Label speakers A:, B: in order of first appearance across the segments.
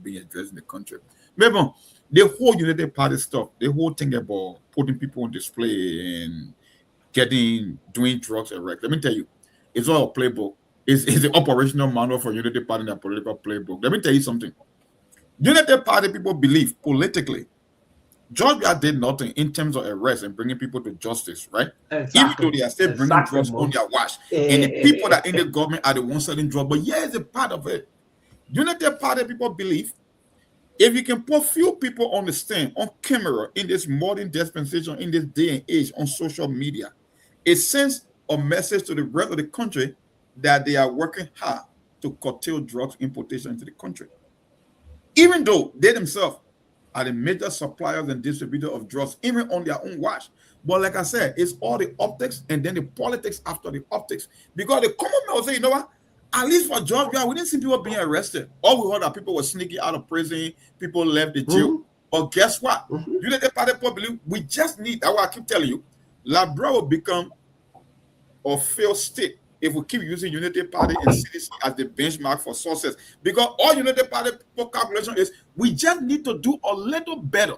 A: being addressed in the country. Remember, the whole United Party stuff, the whole thing about putting people on display and doing drugs arrest. Let me tell you, it's all a playbook. It's the operational manual for United Party and a political playbook. Let me tell you something. United Party people believe politically Georgia did nothing in terms of arrest and bringing people to justice, right?
B: Exactly.
A: Even though they are still bringing drugs on their watch. And the people that in the government are the ones selling drugs. But yeah, it's a part of it. United Party people believe if you can put few people on the stand, on camera, in this modern dispensation, in this day and age, on social media, it sends a message to the rest of the country that they are working hard to curtail drugs importation into the country. Even though they themselves are the major suppliers and distributors of drugs, even on their own watch. But like I said, it's all the optics and then the politics after the optics. Because the common man will say, you know what? At least for Georgia, we didn't see people being arrested. All we heard that people were sneaking out of prison, people left the jail. But guess what? United Party people believe we just need, that's what I keep telling you, Liberia will become a failed state if we keep using United Party and CDC as the benchmark for success. Because all United Party calculation is we just need to do a little better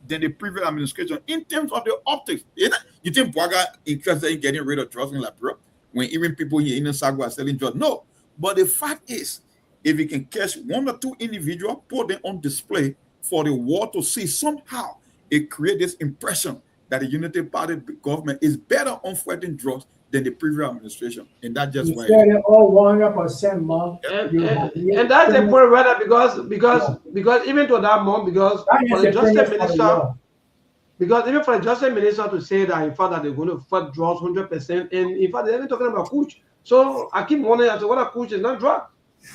A: than the previous administration in terms of the optics. You think Boaga interested in getting rid of drugs in Liberia when even people here in the Sagwa are selling drugs? No. But the fact is, if you can catch one or two individuals, put them on display for the world to see, somehow it creates this impression that the United Party government is better on fighting drugs than the previous administration. And that just why
C: they're all 100% month.
B: And that's the point, rather, because even to that month, because for the justice minister, because even for the justice minister to say that in fact that they're going to fight drugs 100%, and in fact they're even talking about Kuch. So I keep wondering as to whether Kuch is not drug.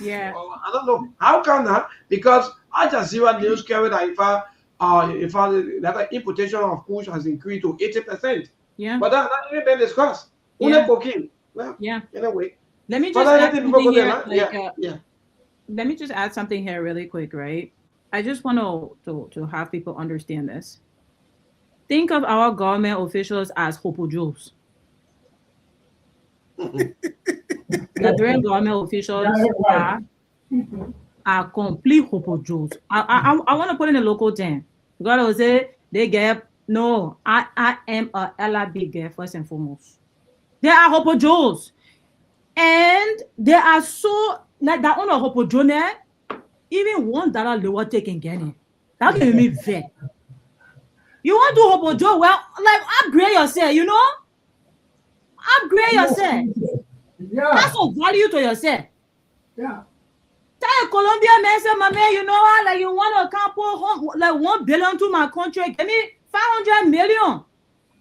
D: Yeah.
B: I don't know. How can that? Because Al Jazeera news carried that in fact that importation of Kuch has increased to 80%.
D: Yeah.
B: But that even been discussed.
D: Yeah.
B: Cocaine. Well,
D: yeah.
B: Anyway.
D: Let me just add something here. Let me just add something here really quick, right? I just want to have people understand this. Think of our government officials as hopojos. Liberian government officials are complete hopojos. I want to put in a local term. God will say they get no. I am a LRB girl first and foremost. They are hopojos, and they are so like that on a hopojone. Even $1 lower taking getting that can me vet. You want to hopojo? Well, like upgrade yourself, you know. Upgrade yourself.
C: Yeah.
D: That's of value to yourself.
C: Yeah.
D: Tell a Colombian man, say, my man, you know what? Like you want to come home like $1 billion to my country. Give me 500 million.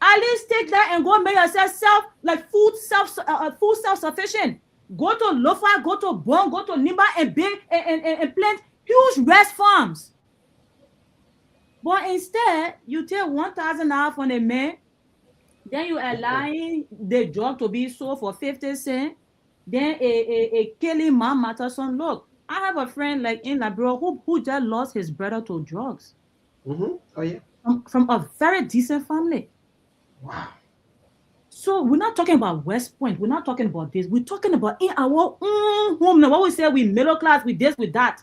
D: At least take that and go make yourself food self-sufficient. Go to Lofa, go to Bon, go to Nimba and plant huge rice farms. But instead, you take $1,000 from a man, then you allowing the drug to be sold for 50 cents. Then a killing man matters son. Look, I have a friend like in Liberia who just lost his brother to drugs.
B: Oh yeah.
D: From a very decent family.
B: Wow.
D: So we're not talking about West Point. We're not talking about this. We're talking about in our own home. Now, what we say, we middle class, we this, with that.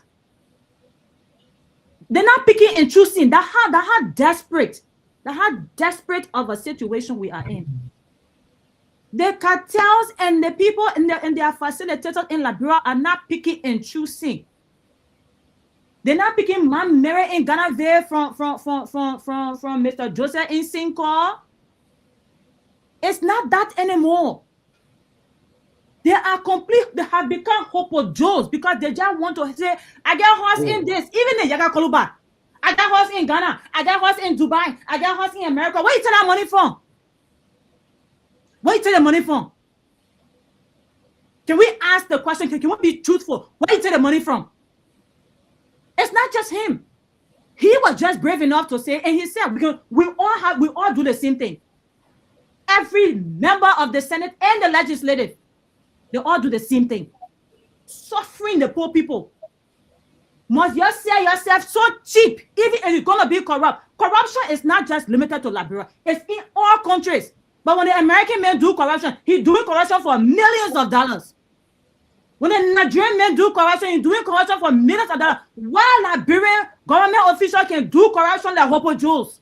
D: They're not picking and choosing. That how desperate of a situation we are in. The cartels and the people and their facilitators in Liberia are not picking and choosing. They're not picking Man Mary in Ghana from Mr. Joseph in Sinclair. It's not that anymore. They are complete. They have become hopojos because they just want to say, I got horse in this, even in Yaga Koluba. I got horse in Ghana. I got horse in Dubai. I got horse in America. Where you take that money from? Where you take the money from? Can we ask the question? Can we be truthful? Where you take the money from? It's not just him. He was just brave enough to say, and he said, we all do the same thing. Every member of the Senate and the legislative, they all do the same thing. Suffering the poor people. Must you sell yourself so cheap, even if you're going to be corrupt? Corruption is not just limited to Liberia. It's in all countries. But when the American men do corruption, he's doing corruption for millions of dollars. When the Nigerian men do corruption, you're doing corruption for millions of dollars. Why Liberian government officials can do corruption like Hopo Jules?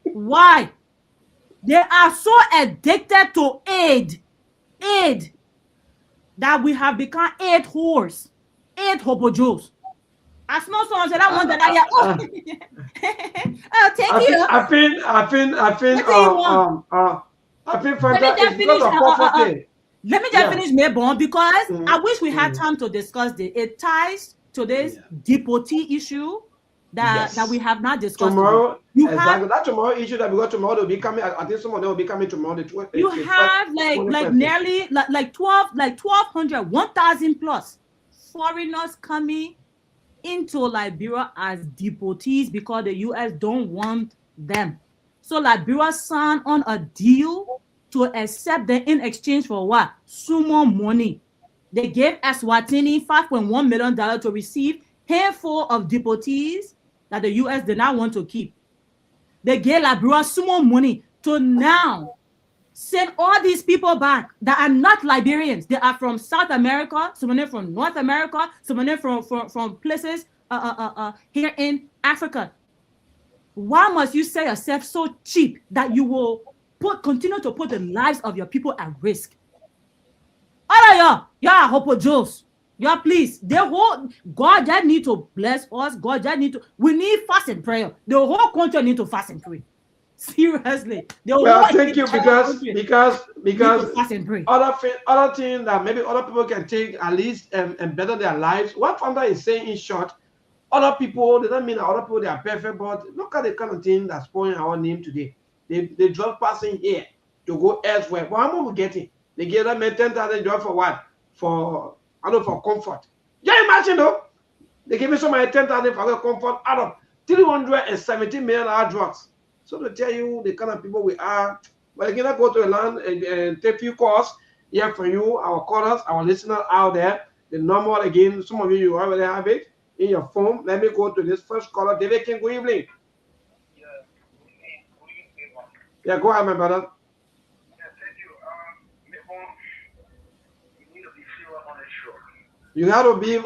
D: Why? They are so addicted to aid, that we have become aid whores, aid Hopo Jules. I smell someone say that one that I oh, thank you.
B: I think Fanta is because of poverty.
D: Let me just finish Maybon, because I wish we had time to discuss this. It ties to this deportee issue that we have not discussed
B: tomorrow. Exactly. That tomorrow issue that we got tomorrow will be coming. I think some of them will be coming tomorrow.
D: You have like nearly like 1,200, 1,000 plus foreigners coming into Liberia as deportees because the US don't want them. So Liberia signed on a deal to accept them in exchange for what? Sumo money. They gave Eswatini $5.1 million to receive handful of deportees that the US did not want to keep. They gave Liberia sumo money to now send all these people back that are not Liberians. They are from South America, some from North America, some from places here in Africa. Why must you sell yourself so cheap that you will continue to put the lives of your people at risk? All of y'all are Hopo Joes. Y'all, please. God just need to bless us. We need fast and prayer. The whole country need to fast and pray. Seriously.
B: Thank you, because other thing that maybe other people can take at least and better their lives. What Founder is saying in short, other people, they don't mean that other people they are perfect, but look at the kind of thing that's spoiling our name today. They just passing here to go elsewhere. But how much we getting? They give them $10,000 for what? For comfort. Yeah, imagine though. They give me somebody $10,000 for comfort out of 370 million drugs. So to tell you the kind of people we are, but you cannot go to a land and take few calls here for you, our callers, our listeners out there. The number again, some of you already have it in your phone. Let me go to this first caller. David King, good evening. Yeah, go ahead, my brother. You have to be a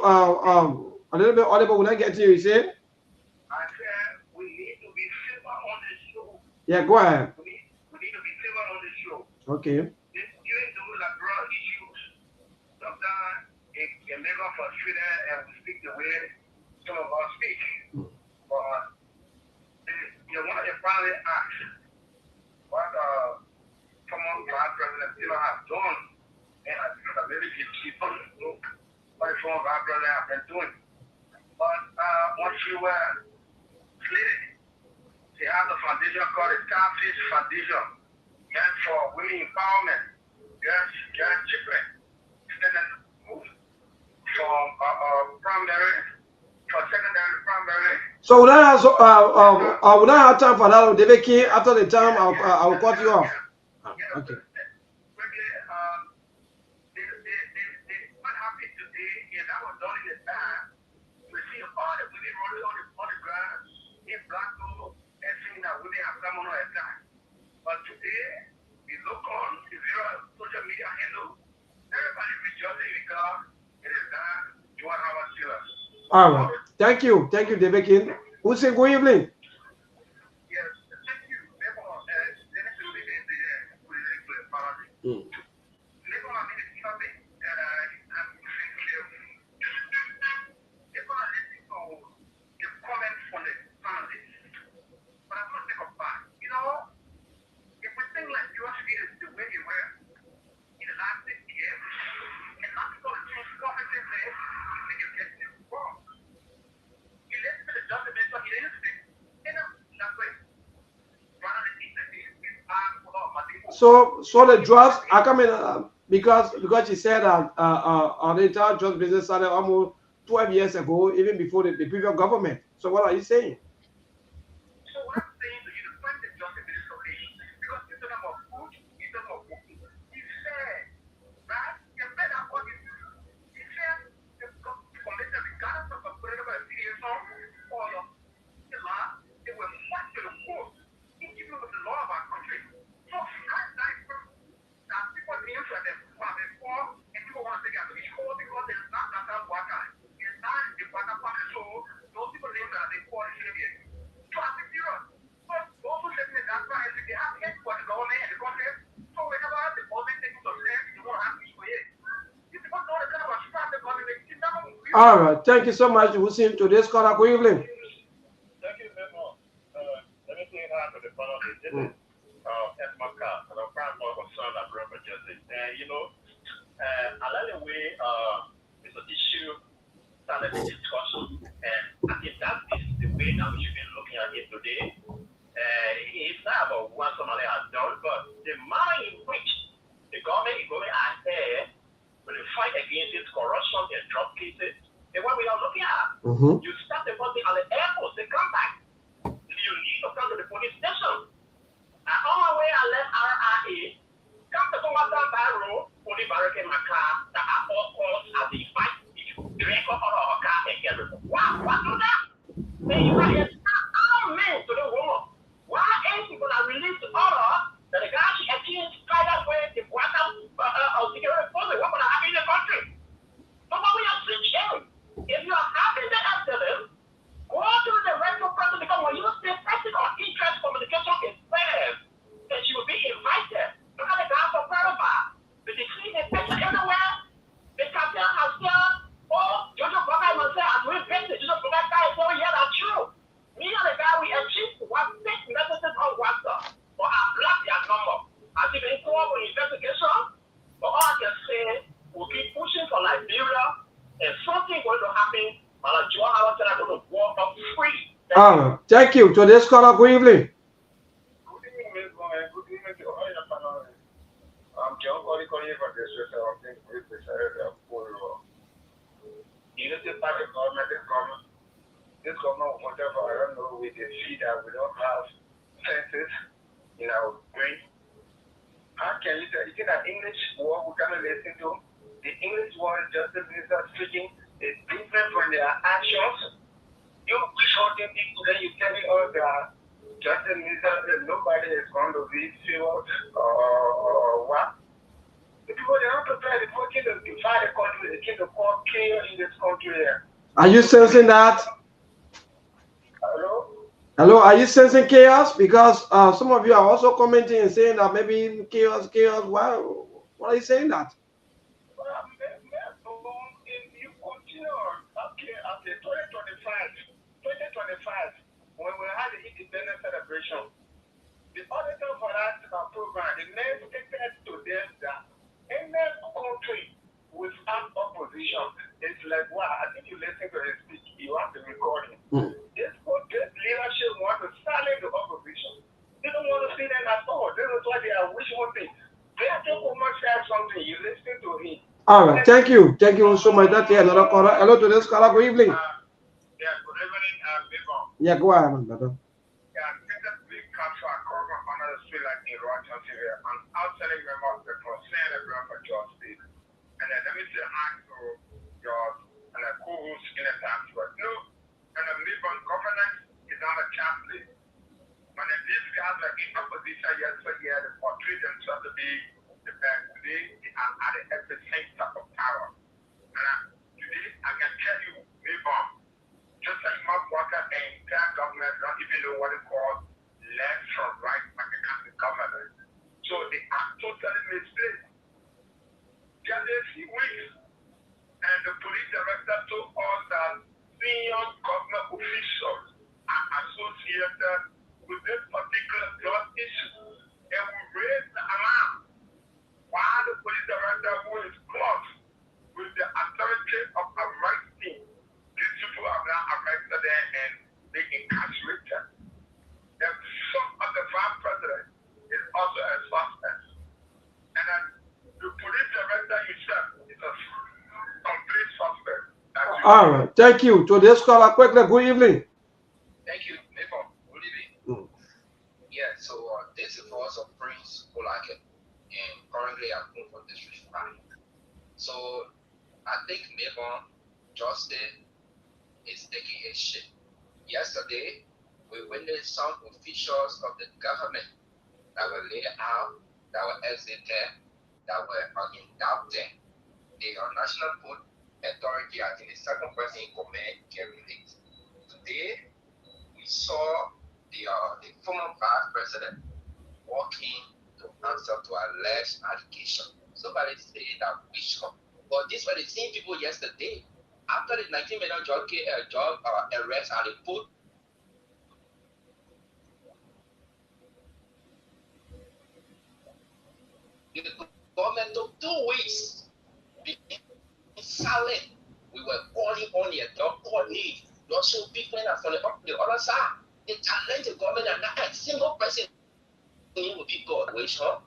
B: little bit audible when I get to you, you see?
E: I said we need to be silver on the show.
B: Yeah, go ahead.
E: We need to be silver on the show.
B: Okay.
E: Even though like broad issues, sometimes it can make us frustrated and we speak the way some of us speak. But one of the finally asked what someone God President still have done, and I think that maybe keep on what some of our brothers have been doing. But once you were slated, they have the foundation called the Starfish Foundation, meant for women empowerment, girls children, extended move from primary to secondary primary.
B: So would I have time for that, David King? After the time, I'll cut you off. Okay.
E: But today, we look on social media handle. Everybody rejoicing because it is done to our children.
B: All right. Thank you, David King. Who say good evening?
E: Yes, thank you.
B: So the drugs are coming because she said that our entire drug business started almost 12 years ago, even before the previous government. So what are you saying?
E: So what I'm saying to you, the point that John is because it's a number of food, it's a number of food. He said, right? You better what he said, the commission, regardless of the political affiliation or the law, they were much to the court, in keeping with the law of our country. So that people being for them before and people want to take
B: All right. Thank you so much, Hussein. Today's caller, good evening.
E: Thank you very much. Let me say hi to the panel. This is Esmaka, and I'm proud of my son that brother Jesse. And you know, I like the way it's an issue started the discussion, and I think that is the way that we should be looking at it today. It's not about what somebody has done, but the manner in which the government is going ahead with the fight against this corruption and drug cases, and what we are looking at. You start the person at the airport, they come back. You need to come to the police station. And on my way, I left RRA, come to Combatant Barrow, police barrack in my car, that are all calls at the fight. If you drink up out of a car and get it. Wow, what do that? Then you can get all men to the woman. Why ain't you gonna release the order that the guy should accuse private way the water of security forces? What gonna happen in the country? So what we are saying, if you are having the evidence, go through the rental process because when you say person or interest communication is fair, then she will be invited. Look at the guy from Paraba. Did you see the picture everywhere? The captain has said, oh, Jojo Boga will say, I'm doing business. Jojo Boga guy is saying, yeah, that's true. Me and the guy, we achieved one big messages on WhatsApp, but I blocked their number. I think they go up with investigation, but all I can say, we'll keep pushing for Liberia, and something going to happen.
B: Thank you. Today's caller, good evening.
E: Good evening, Miss Boy. Good evening to all your panel. I'm John calling you from the Swiss. I'm thinking with the for you know, this part of government, this government, whatever, I don't know, we can see that we don't have senses in our brain. How can you tell? You think that English word we cannot listen to? The English word just the minister speaking is different from their actions. You shorting people, then you telling us that just the minister that nobody is going to be favored or what? The people they are not prepared. The people came to divide the country. They came to cause chaos in this country here.
B: Are you sensing that?
E: Hello?
B: Hello, are you sensing chaos? Because some of you are also commenting and saying that maybe chaos. Why are you saying that?
E: Well, if you continue, okay, after 2025, when we had the independence celebration, the auditor for that program, the name stated to them that any country without opposition, it's like, wow, I think you listen to his speech, you have the recording. This leadership wants to silence the opposition. They don't want to see them at all. This is why they are wishing one thing. They have to come and say something, you listen to him.
B: All right, thank you. Thank you so much. That's another caller. Hello to this caller. Good evening.
E: Yeah, good evening, Bivon.
B: Yeah, go ahead, brother.
E: Yeah, I think that we capture a cover under the street like in Rochester here. And I'll tell you about the concern about for George State. And then let me say hi to George and the co-host in the past. But no, and the Bivon governance is not a chaplain. When these guys are in opposition yesterday, they portray themselves to be the best. Today, they are at the epicenter of power. And today, I can tell you, Bivon, just like Mark Walker and entire government don't even know what it's called left from right like a Catholic government. So they are totally misled. There are a few weeks, and the police director told us that senior government officials are associated with this particular drug issue, and we raise the alarm. While the police director who is close with the authority of arresting, these people are now arrested there and they incarcerated. And some of the vice president is also a suspect. And then the police director himself is a complete suspect.
B: All right, thank you. Today's caller, quickly, good evening.
F: Thank you, Mayborn. Good evening. Yeah, so this is for us of Prince Olake, and currently I'm going for District 5. So I think Mayborn Justice is taking a shit. Yesterday, we witnessed some officials of the government that were laid out, that were exited, that were undoubted. The National Food Authority, I think the second person in command, can relate. Today, we saw the former vice president walking to answer to alleged allegation. Somebody said that we should, but these were the same people yesterday. after the 19 million drug arrests and they put the government took 2 weeks being silent. We were calling on the dog calling. Not so people from the other side. They challenge the government and not a single person will be God.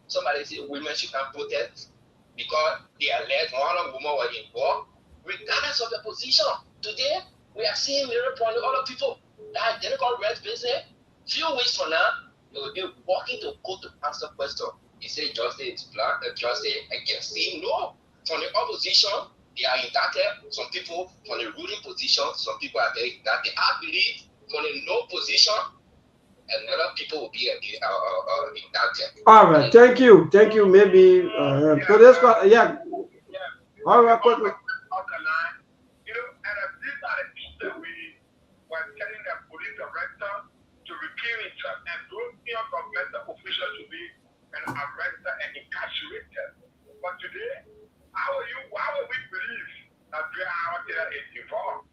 F: Somebody say women should not protest because they are led one of women were involved. Regardless of the position, today we are seeing miracle on the other people that identical rights business. Few weeks from now, they will be walking to court to answer question. He said justice is black, justice against him. No, from the opposition, they are indicted. Some people from the ruling position, some people are very indicted. I believe from the no position, another people will be indicted.
B: All right, thank you. Maybe so this yeah. All right, quickly.
E: You know, and these are the things that we were telling the police director to repeal it and those senior governmental officials to be arrested and incarcerated. But today, why would we believe that they are out there involved?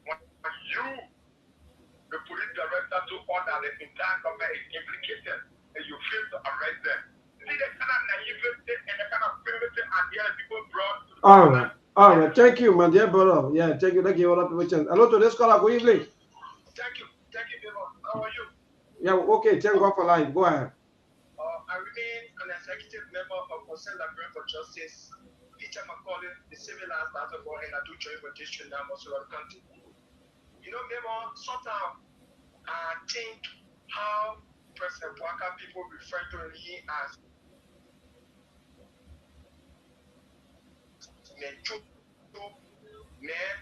E: When you, the police director, to order the entire government is implicated and you fail to arrest them. See the kind of naivety and the kind of primitive idea people brought to the government.
B: All right, thank you, my dear brother. Yeah, thank you. Thank you all people chance. Hello to this caller. Good evening.
E: Thank you, Devon. How are you?
B: Yeah, okay. Thank God for life. Go ahead.
E: I remain an executive member of Concern Liberian for Justice, Peter McCollin, the civil last battle for and I do join for district now also country. You know, Memo, sometimes I think how President Waka people refer to me as man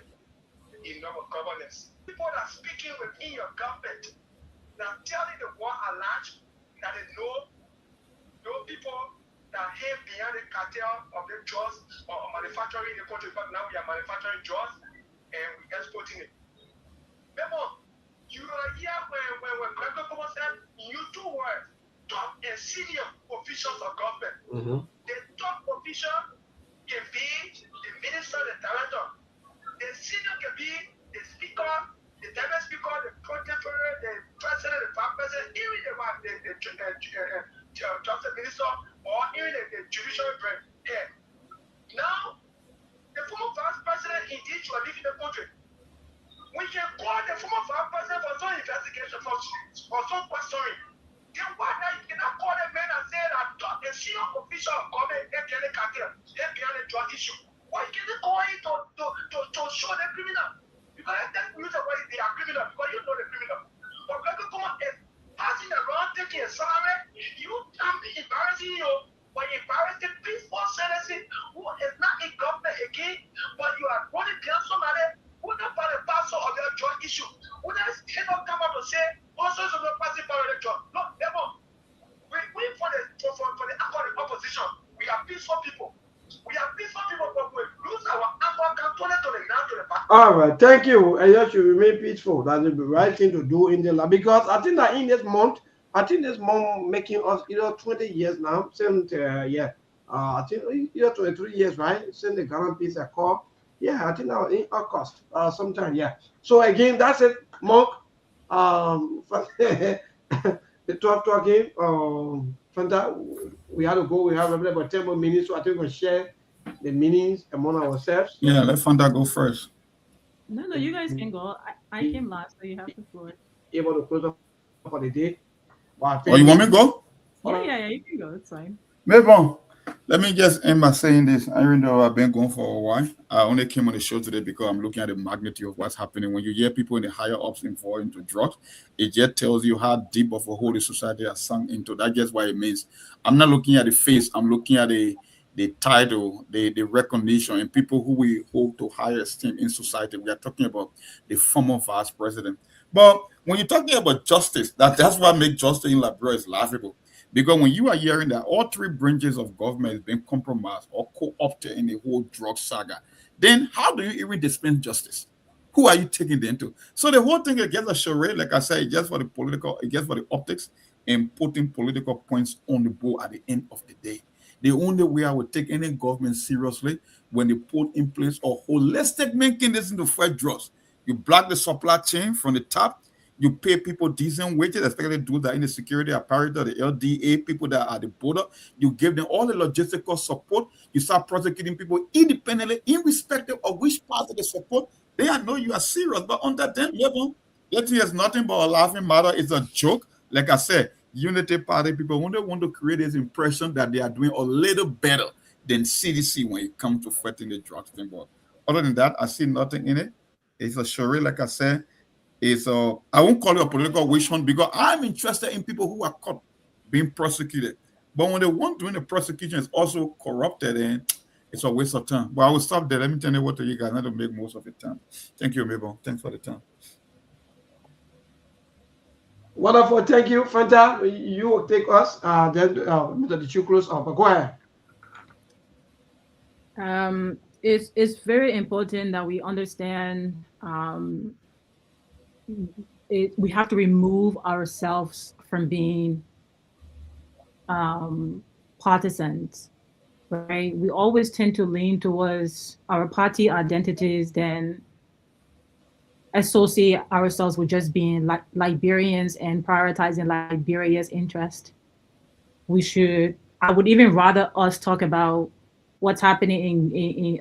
E: in our governance. People that are speaking within your government, that telling the world at large that they know people that hang behind the cartel of the drugs or manufacturing in the country. But now we are manufacturing drugs and we exporting it. Remember, you are here when Gregor Common said, you 2 words, top and senior officials of government.
B: Mm-hmm.
E: The top official can be the minister, the director. The senior can be the speaker, the deputy speaker, the contemporary, the president, the vice president, even the justice minister, or even the judiciary head. Now, the former vice president indeed will live in the country. We can call the former vice president for some investigation, for some questioning. Then why now you cannot call the man and say that the senior official of government is behind the cartel, is behind the drug issue? Why can't they call it to show the criminal? Because that's the reason why they are criminal, because you know the criminal. But Gregor Common is passing around taking a salary. You can't be embarrassing you. When you embarrass the peaceful citizen who is not in government again, but you are running down somebody who not part and parcel of your drug issue. Who not cannot come out to say all sorts of the passing part of the drug. No, never. We for the opposition. We are peaceful people. We are peaceful people, but we lose our anger control to the ground to the back.
B: All right, thank you. And you should remain peaceful. That's the right thing to do in the land. Because I think that in this month making us 20 years now since I think 23 years, right? Since the Ghana peace accord. Yeah, I think that was in August sometime. Yeah. So again, that's it, Monk. The 12 talking. Fanta, we had to go. We have about 10 more minutes, so I think we'll share the meanings among ourselves.
A: Yeah, let Fanta go first.
D: No, you guys can go. I came last, so you have the floor.
B: Able to close up for the day.
A: Oh, you want me to go?
D: Yeah, you can go. It's fine.
A: Maybe let me just end by saying this. Even though I've been going for a while, I only came on the show today because I'm looking at the magnitude of what's happening. When you hear people in the higher ups involved into drugs, it just tells you how deep of a hole the society has sunk into. That's just what it means. I'm not looking at the face. I'm looking at the title, the recognition, and people who we hold to higher esteem in society. We are talking about the former vice president. But when you're talking about justice, that's what makes justice in Liberia is laughable. Because when you are hearing that all 3 branches of government has been compromised or co-opted in the whole drug saga, then how do you even dispense justice? Who are you taking them to? So the whole thing against a charade, like I said, it's just for the political, it's just for the optics and putting political points on the board at the end of the day. The only way I would take any government seriously when they put in place a holistic mechanism to fight drugs. You block the supply chain from the top. You pay people decent wages, especially those that are in the security apparatus, the LDA, people that are at the border. You give them all the logistical support. You start prosecuting people independently, irrespective of which part of the support. They know you are serious, but on that level, that is nothing but a laughing matter. It's a joke. Like I said, Unity Party people, when they want to create this impression that they are doing a little better than CDC when it comes to fighting the drugs thing. But other than that, I see nothing in it. It's a charade, like I said. It's I won't call it a political witch hunt because I'm interested in people who are caught being prosecuted. But when the one doing the prosecution is also corrupted, and it's a waste of time. But I will stop there. Let me tell you what you guys not to make most of the time. Thank you, Mabel. Thanks for the time.
B: Wonderful. Thank you, Fanta. You will take us. Then the two close up. But go ahead.
D: It's very important that we understand we have to remove ourselves from being partisans, right? We always tend to lean towards our party identities, then associate ourselves with just being Liberians and prioritizing Liberia's interest. I would even rather us talk about what's happening in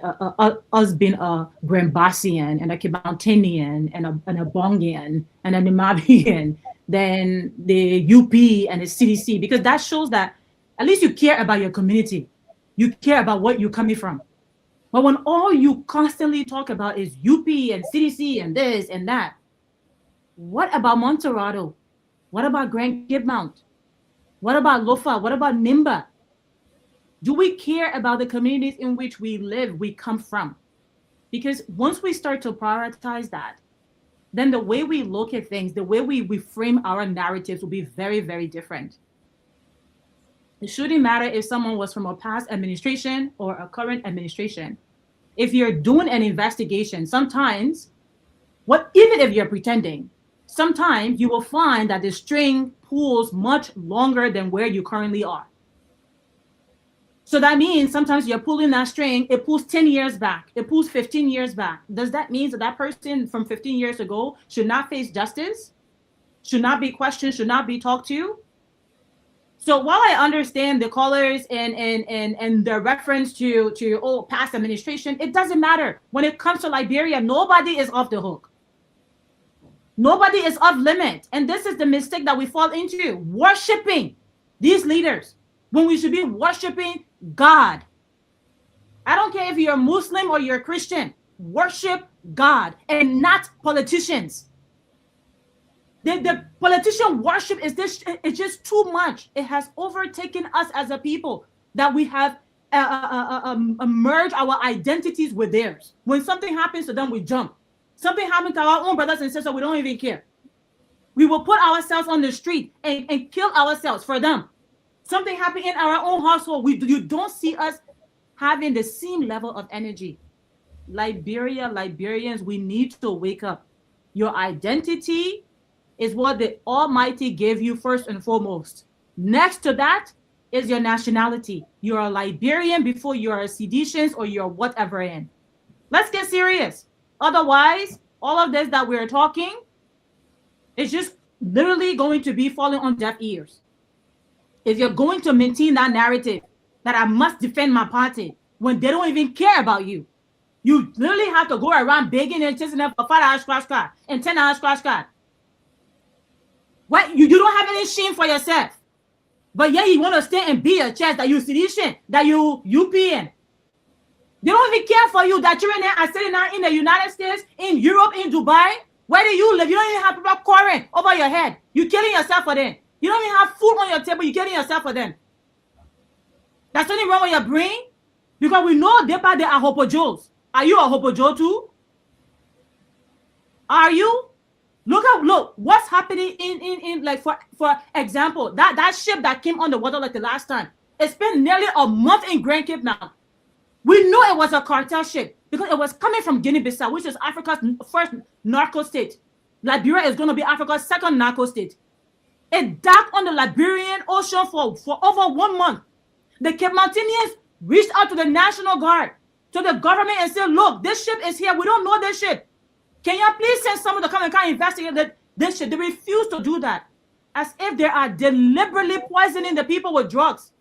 D: us being a Grambasian and a Kibantinian and a Bongian and a Namabian than the UP and the CDC, because that shows that at least you care about your community. You care about what you're coming from. But when all you constantly talk about is UP and CDC and this and that, what about Monterado? What about Grand Cape Mount? What about Lofa? What about Nimba? Do we care about the communities in which we live, we come from? Because once we start to prioritize that, then the way we look at things, the way we frame our narratives will be very, very different. It shouldn't matter if someone was from a past administration or a current administration. If you're doing an investigation, sometimes, even if you're pretending, sometimes you will find that the string pulls much longer than where you currently are. So that means sometimes you're pulling that string, it pulls 10 years back, it pulls 15 years back. Does that mean that person from 15 years ago should not face justice, should not be questioned, should not be talked to? So while I understand the callers and the reference to past administration, it doesn't matter. When it comes to Liberia, nobody is off the hook. Nobody is off limit. And this is the mistake that we fall into, worshiping these leaders when we should be worshiping God. I don't care if you're a Muslim or you're a Christian. Worship God and not politicians. The politician worship is just too much. It has overtaken us as a people that we have merged our identities with theirs. When something happens to them, we jump. Something happens to our own brothers and sisters, we don't even care. We will put ourselves on the street and kill ourselves for them. Something happened in our own household. You don't see us having the same level of energy. Liberians, we need to wake up. Your identity is what the Almighty gave you first and foremost. Next to that is your nationality. You're a Liberian before you're a Seditians or you're whatever in. Let's get serious. Otherwise, all of this that we're talking is just literally going to be falling on deaf ears. If you're going to maintain that narrative that I must defend my party when they don't even care about you, you literally have to go around begging and chasing them for 5 hours scratch card and 10 hours scratch card. What? You don't have any shame for yourself. But yeah, you want to stand and beat your chest that you sedition, that you UPN. They don't even care for you that you're in there and sitting now in the United States, in Europe, in Dubai. Where do you live? You don't even have people quarreling over your head. You're killing yourself for them. You don't even have food on your table. You're killing yourself for them. That's something wrong with your brain? Because we know they are Hopojos. Are you a Hopojo too? Are you? Look, what's happening in like for example, that ship that came on the water like the last time. It spent nearly a month in Grand Cape now. We know it was a cartel ship because it was coming from Guinea-Bissau, which is Africa's first narco state. Liberia is going to be Africa's second narco state. It docked on the Liberian Ocean for over 1 month. The Cape Mountaineers reached out to the National Guard to the government and say, look, this ship is here. We don't know this ship. Can you please send someone to come and investigate this ship? They refuse to do that. As if they are deliberately poisoning the people with drugs.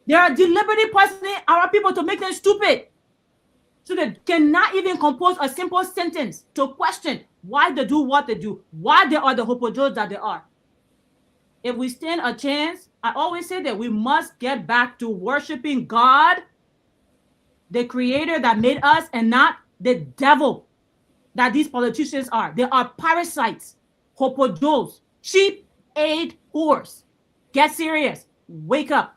D: They are deliberately poisoning our people to make them stupid. So they cannot even compose a simple sentence to question why they do what they do, why they are the hopojos that they are. If we stand a chance, I always say that we must get back to worshiping God, the creator that made us, and not the devil that these politicians are. They are parasites, hopojos, cheap aid whores. Get serious. Wake up.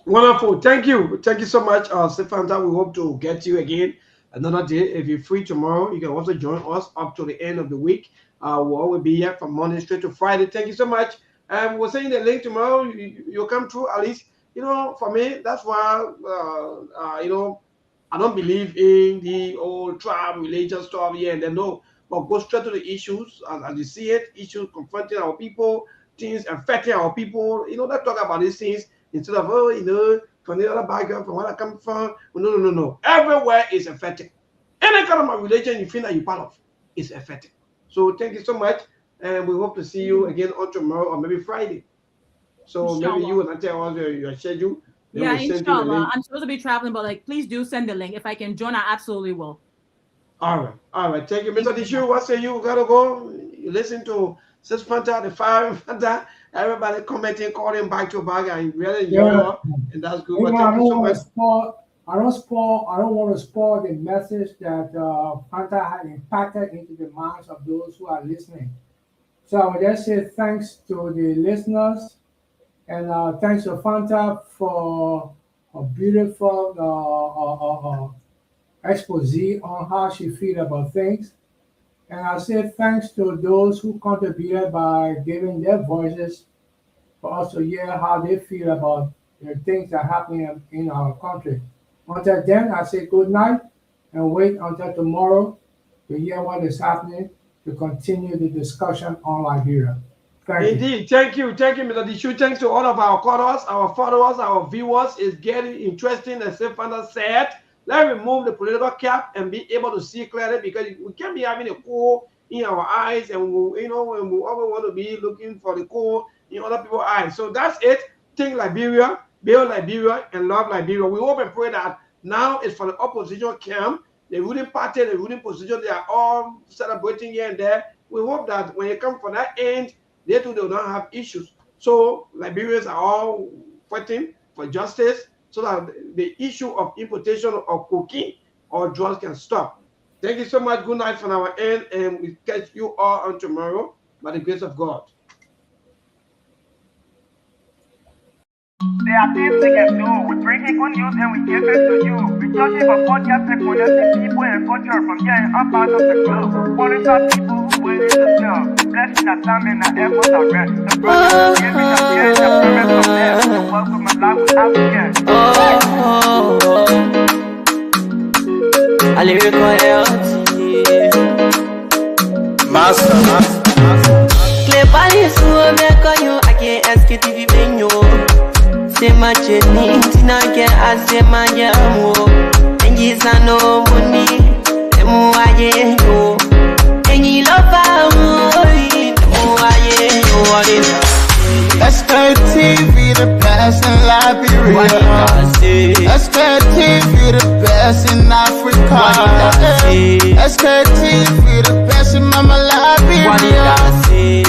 B: Wonderful. Thank you. Thank you so much, Stefanta. We hope to get you again another day. If you're free tomorrow, you can also join us up to the end of the week. We'll always be here from Monday straight to Friday. Thank you so much. We're sending the link tomorrow. You'll come through at least. For me, that's why, I don't believe in the old tribe, religion stuff here and then, no. But go straight to the issues as you see it, issues confronting our people, things affecting our people. Let's talk about these things instead of, from the other background, from where I come from. No. Everywhere is affected. Any kind of religion you feel that you're part of is affected. So thank you so much. And we hope to see you again on tomorrow or maybe Friday. So inshallah. Maybe you and I tell us your schedule.
D: Yeah, inshallah. I'm supposed to be traveling, but please do send the link. If I can join, I absolutely will.
B: All right. Thank you, Mr. Dishu. What say you? Gotta go. You listen to Sis Fanta, the Fire Fanta. Everybody commenting, calling back to back, and really enjoy and that's good. But thank you so much.
C: I don't want to spoil the message that Fanta had impacted into the minds of those who are listening. So I would just say thanks to the listeners, and thanks to Fanta for a beautiful expose on how she feels about things. And I say thanks to those who contributed by giving their voices for us to hear how they feel about the things that are happening in our country. Until then, I say good night and wait until tomorrow to hear what is happening to continue the discussion on Liberia.
B: Indeed. Thank you, Mr. Dishu. Thanks to all of our callers, our followers, our viewers. It's getting interesting, as Stefanta said. Let's remove the political cap and be able to see clearly, because we can't be having a coal in our eyes, and when we always want to be looking for the coal in other people's eyes. So that's it. Think Liberia, build Liberia, and love Liberia. We hope and pray that now it's for the opposition camp, the ruling party, the ruling position. They are all celebrating here and there. We hope that when it comes for that end, they too do not have issues. So Liberians are all fighting for justice, so that the issue of importation of cocaine or drugs can stop. Thank you so much. Good night from our end, and we catch you all on tomorrow by the grace of God.
G: There are things we can do. We bring in good news and we give it to you. We touch it for podcast and connecting people and culture from here and up out of the globe. Calling out people who willing to serve. Blessing that time and that effort are rest. The brothers giving us the end of the rest of them. The welcome and life without again.
H: I lyrical health.
I: Master.
H: Clay Paris, who make on you, I can't ask it if you been you. Say my journey, Tina can ask my jamo. And yes, I know money, and more I know. And you love
I: SKTV the best in Liberia. SKTV the best in Africa. SKTV the best in Mama Liberia.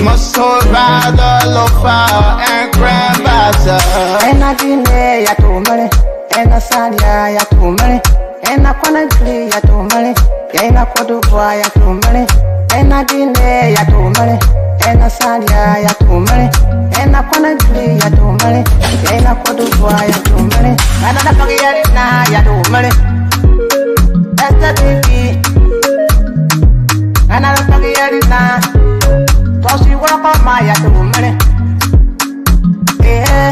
I: Must hold by the lofa and grandmother.
J: And I didn't ya to money, and I said ya to money, and I can't play ya to money, and I could do ya to money, and I didn't ya to money, and I said ya to money, and I can't play ya to money, and I could do ya to money, and I don't get it now ya to money. That's the baby, and I don't get it now. Cause you walk on my ya to money. Yeah.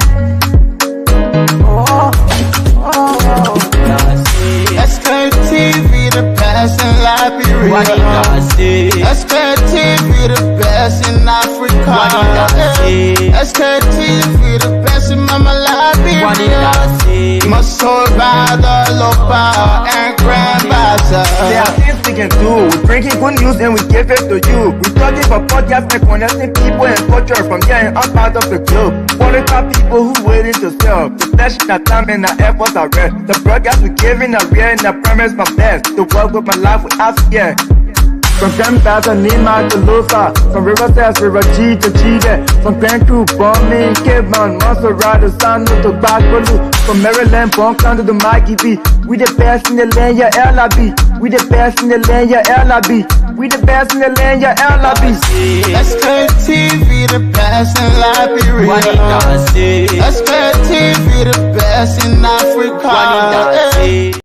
I: SKTV the best in Liberia. SKTV the best in Africa. SKTV the best in Mama Liberia. must survive the low power and grand bazaar.
G: There are things we can do. We bringing good news and we give it to you. We talking for podcasts and connecting people and culture from here and up out of the globe. Qualified people who willing to sell. The flesh, the time, and the efforts are red. The broadcast we giving are real and I promise my best. To work with my life without fear. From Grandfather Nima to Lufa, from Riverside, River G to Chile, from Grand Crew, Bombing, Kidman, Montserrat, to San to Backwalu, from Maryland, Bonkan to the Mikey B. We the best in the land, yeah, LIB. We the best in the land, yeah, LIB. We the best in the land, yeah, LIB.
I: Let's play TV, the best in Liberia. Let's play TV, the best in Africa.